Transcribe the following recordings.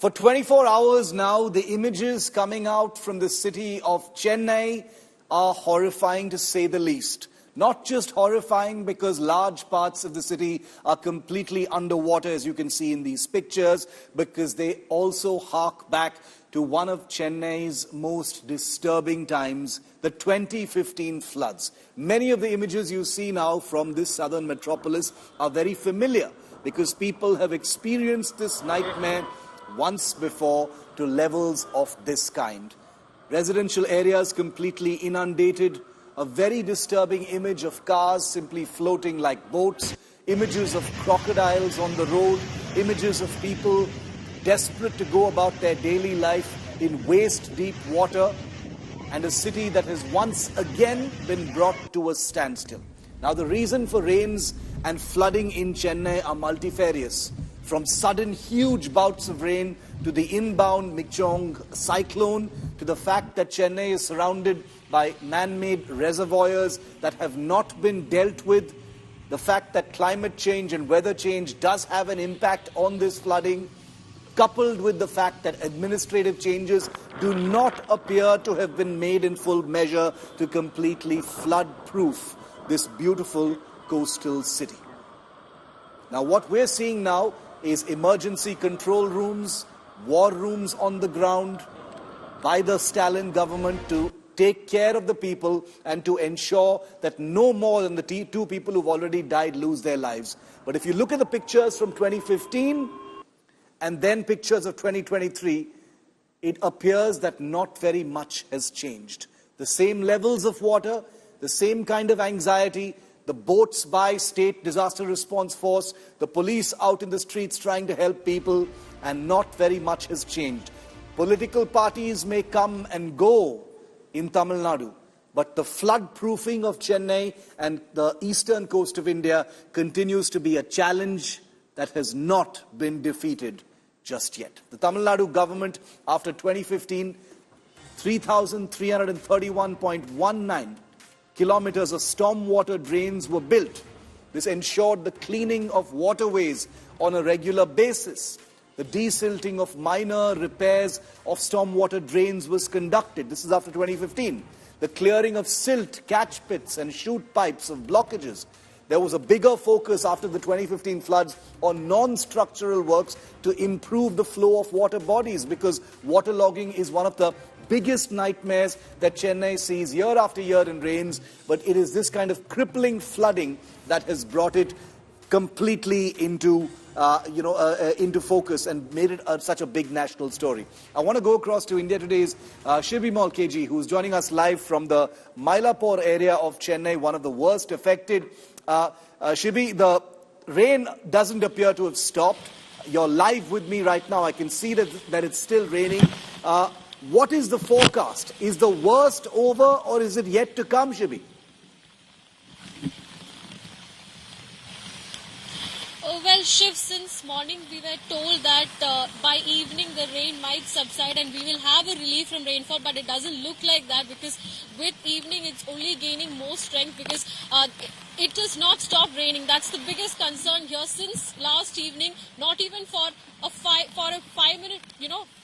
For 24 hours now, the images coming out from the city of Chennai are horrifying, to say the least. Not just horrifying because large parts of the city are completely underwater, as you can see in these pictures, because they also hark back to one of Chennai's most disturbing times, the 2015 floods. Many of the images you see now from this southern metropolis are very familiar because people have experienced this nightmare once before to levels of this kind. Residential areas completely inundated, a very disturbing image of cars simply floating like boats, images of crocodiles on the road, images of people desperate to go about their daily life in waist-deep water, and a city that has once again been brought to a standstill. Now, the reason for rains and flooding in Chennai are multifarious. From sudden huge bouts of rain to the inbound Michaung cyclone to the fact that Chennai is surrounded by man-made reservoirs that have not been dealt with, the fact that climate change and weather change does have an impact on this flooding, coupled with the fact that administrative changes do not appear to have been made in full measure to completely flood-proof this beautiful coastal city. Now, what we're seeing now is emergency control rooms, war rooms on the ground by the Stalin government to take care of the people and to ensure that no more than the two people who've already died lose their lives. But if you look at the pictures from 2015 and then pictures of 2023, it appears that not very much has changed. The same levels of water, the same kind of anxiety, the boats by State Disaster Response Force, the police out in the streets trying to help people, and not very much has changed. Political parties may come and go in Tamil Nadu, but the flood-proofing of Chennai and the eastern coast of India continues to be a challenge that has not been defeated just yet. The Tamil Nadu government, after 2015, 3,331.19 kilometers of stormwater drains were built. This ensured the cleaning of waterways on a regular basis. The desilting of minor repairs of stormwater drains was conducted. This is after 2015. The clearing of silt, catch pits and chute pipes of blockages. There was a bigger focus after the 2015 floods on non-structural works to improve the flow of water bodies, because waterlogging is one of the biggest nightmares that Chennai sees year after year in rains, but it is this kind of crippling flooding that has brought it completely into focus and made it such a big national story. I want to go across to India Today's Shibi Malkeji, who's joining us live from the Mylapore area of Chennai, one of the worst affected. Shibi, the rain doesn't appear to have stopped. You're live with me right now. I can see that it's still raining. What is the forecast? Is the worst over or is it yet to come, Shibi? Well, Shiv, since morning we were told that by evening the rain might subside and we will have a relief from rainfall, but it doesn't look like that, because with evening it's only gaining more strength, because it does not stop raining. That's the biggest concern here since last evening. Not even for a 5 minute,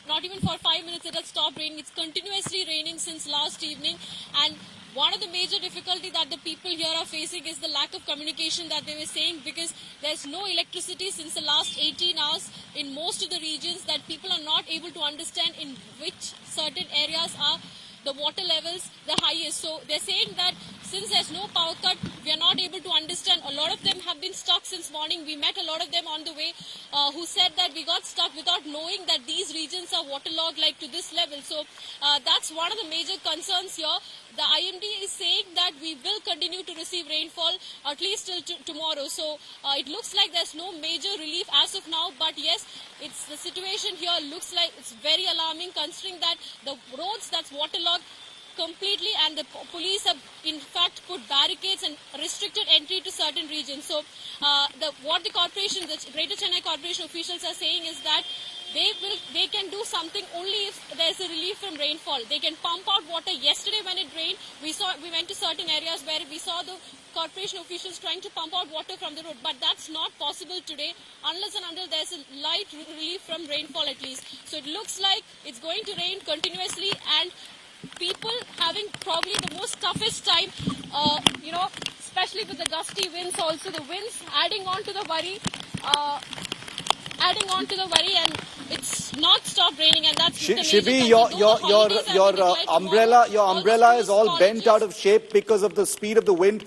not even for 5 minutes it has stopped raining. It's continuously raining since last evening, and one of the major difficulties that the people here are facing is the lack of communication that they were saying, because there's no electricity since the last 18 hours in most of the regions, that people are not able to understand in which certain areas are the water levels the highest. So they're saying that since there's no power cut, we are not able to understand. A lot of them have been stuck since morning. We met a lot of them on the way who said that we got stuck without knowing that these regions are waterlogged like to this level. So that's one of the major concerns here. The IMD is saying that we will continue to receive rainfall at least till tomorrow. So it looks like there's no major relief as of now. But yes, the situation here looks like it's very alarming, considering that the roads that's waterlogged completely, and the police have in fact put barricades and restricted entry to certain regions. So what the corporation, the Greater Chennai Corporation officials are saying is that they can do something only if there's a relief from rainfall. They can pump out water. Yesterday when it rained, we went to certain areas where we saw the corporation officials trying to pump out water from the road, but that's not possible today unless and until there's a light relief from rainfall at least. So it looks like it's going to rain continuously, and people having probably the most toughest time, especially with the gusty winds also, the winds adding on to the worry, and it's not stopped raining, and that's the major Shibi, concern. your umbrella is all bent out of shape because of the speed of the wind.